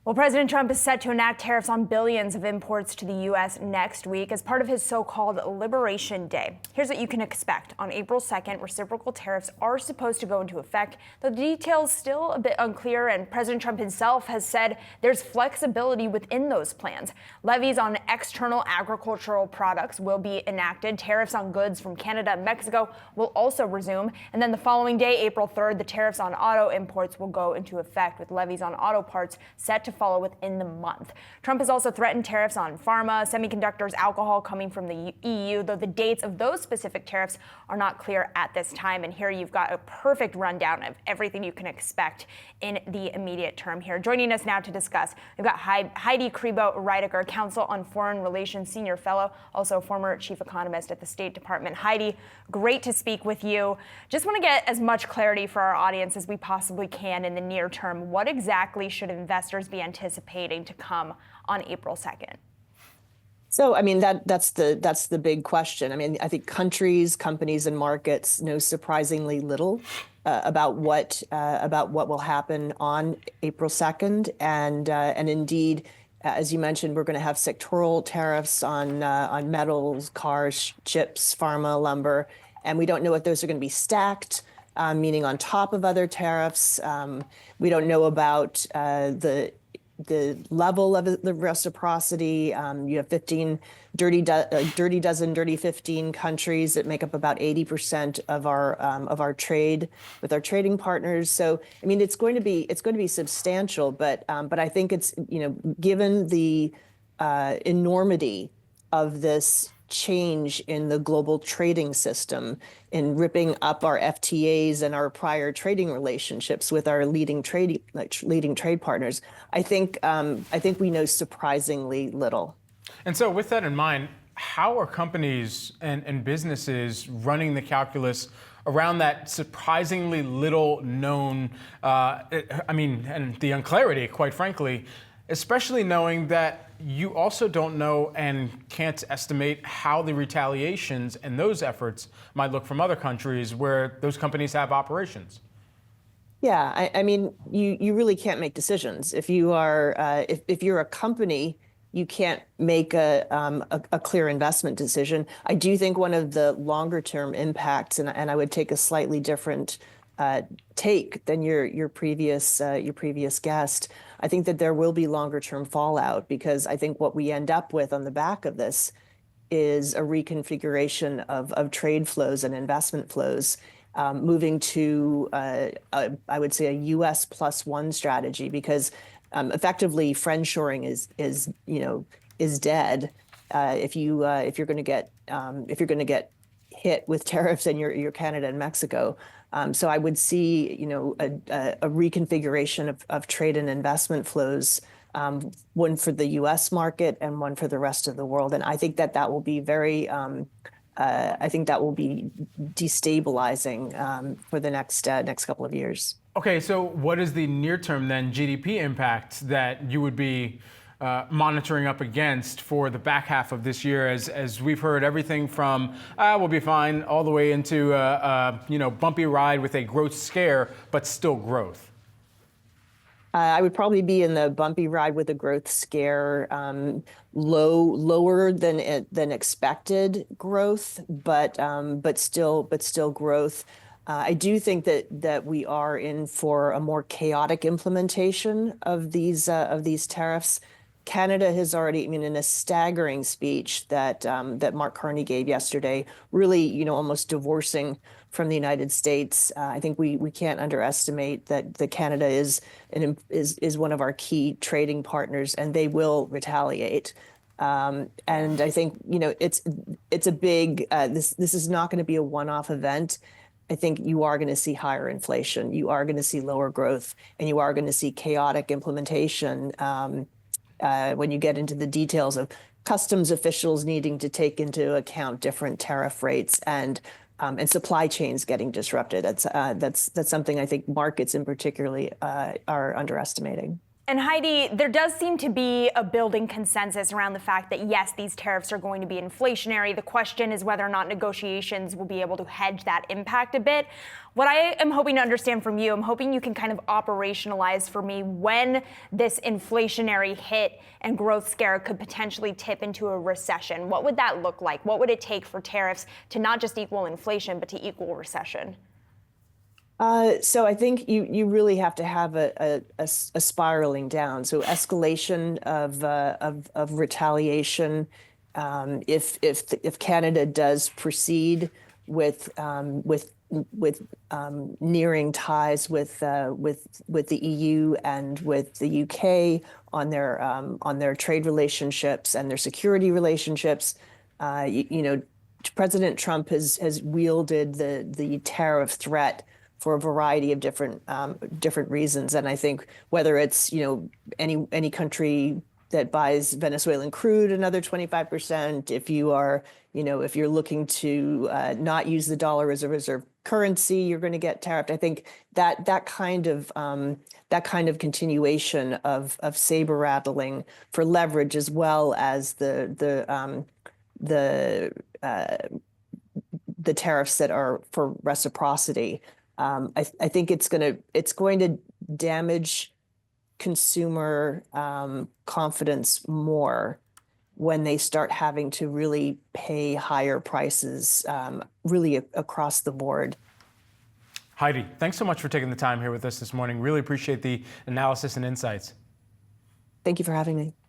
Well, President Trump is set to enact tariffs on billions of imports to the U.S. next week as part of his so-called Liberation Day. Here's what you can expect. On April 2nd, reciprocal tariffs are supposed to go into effect, though the details still a bit unclear, and President Trump himself has said there's flexibility within those plans. Levies on external agricultural products will be enacted. Tariffs on goods from Canada and Mexico will also resume. And then the following day, April 3rd, the tariffs on auto imports will go into effect, with levies on auto parts set to follow within the month. Trump has also threatened tariffs on pharma, semiconductors, alcohol coming from the EU, though the dates of those specific tariffs are not clear at this time. And here you've got a perfect rundown of everything you can expect in the immediate term here. Joining us now to discuss, we've got Heidi Crebo-Rediker, Counsel on Foreign Relations Senior Fellow, also former Chief Economist at the State Department. Heidi, great to speak with you. Just want to get as much clarity for our audience as we possibly can in the near term. What exactly should investors be anticipating to come on April 2nd? So, I mean, that's the big question. I mean, I think countries, companies, and markets know surprisingly little about what will happen on April 2nd, and indeed, as you mentioned, we're going to have sectoral tariffs on metals, cars, chips, pharma, lumber, and we don't know if those are going to be stacked, meaning on top of other tariffs. We don't know about the level of the reciprocity. You have 15 dirty dozen, dirty 15 countries that make up about 80% of our trade with our trading partners. So, I mean, it's going to be substantial, but I think it's, given the enormity of this change in the global trading system, in ripping up our FTAs and our prior trading relationships with our leading trade partners, I think we know surprisingly little. And so, with that in mind, how are companies and businesses running the calculus around that surprisingly little known? And the unclarity, quite frankly, especially knowing that you also don't know and can't estimate how the retaliations and those efforts might look from other countries where those companies have operations. Yeah, I mean, you really can't make decisions. If you are if you're a company, you can't make a clear investment decision. I do think one of the longer term impacts, and I would take a slightly different take than your previous guest. I think that there will be longer term fallout, because I think what we end up with on the back of this is a reconfiguration of trade flows and investment flows, moving to I would say a U.S. +1 strategy, because effectively friendshoring is dead. If you're going to get hit with tariffs in your Canada and Mexico. So I would see, a reconfiguration of trade and investment flows, one for the U.S. market and one for the rest of the world. And I think that will be very, I think that will be destabilizing for the next couple of years. Okay, so what is the near-term then GDP impact that you would be monitoring up against for the back half of this year, as we've heard everything from we'll be fine all the way into bumpy ride with a growth scare, but still growth? I would probably be in the bumpy ride with a growth scare, lower than expected growth, but still growth. I do think that we are in for a more chaotic implementation of these tariffs. Canada has already, in a staggering speech that Mark Carney gave yesterday, really, almost divorcing from the United States. I think we can't underestimate that Canada is one of our key trading partners, and they will retaliate. And I think it's a big. This is not going to be a one-off event. I think you are going to see higher inflation, you are going to see lower growth, and you are going to see chaotic implementation. When you get into the details of customs officials needing to take into account different tariff rates and supply chains getting disrupted, that's something I think markets in particularly are underestimating. And Heidi, there does seem to be a building consensus around the fact that, yes, these tariffs are going to be inflationary. The question is whether or not negotiations will be able to hedge that impact a bit. What I am hoping to understand from you, I'm hoping you can kind of operationalize for me when this inflationary hit and growth scare could potentially tip into a recession. What would that look like? What would it take for tariffs to not just equal inflation, but to equal recession? So I think you really have to have a spiraling down. So escalation of retaliation. If Canada does proceed with nearing ties with the EU and with the UK on their trade relationships and their security relationships, President Trump has wielded the tariff threat for a variety of different reasons. And I think whether it's any country that buys Venezuelan crude, another 25%. If you're looking to not use the dollar as a reserve currency, you're going to get tariffed. I think that kind of continuation of saber rattling for leverage, as well as the tariffs that are for reciprocity. I think it's going to damage consumer confidence more when they start having to really pay higher prices, really across the board. Heidi, thanks so much for taking the time here with us this morning. Really appreciate the analysis and insights. Thank you for having me.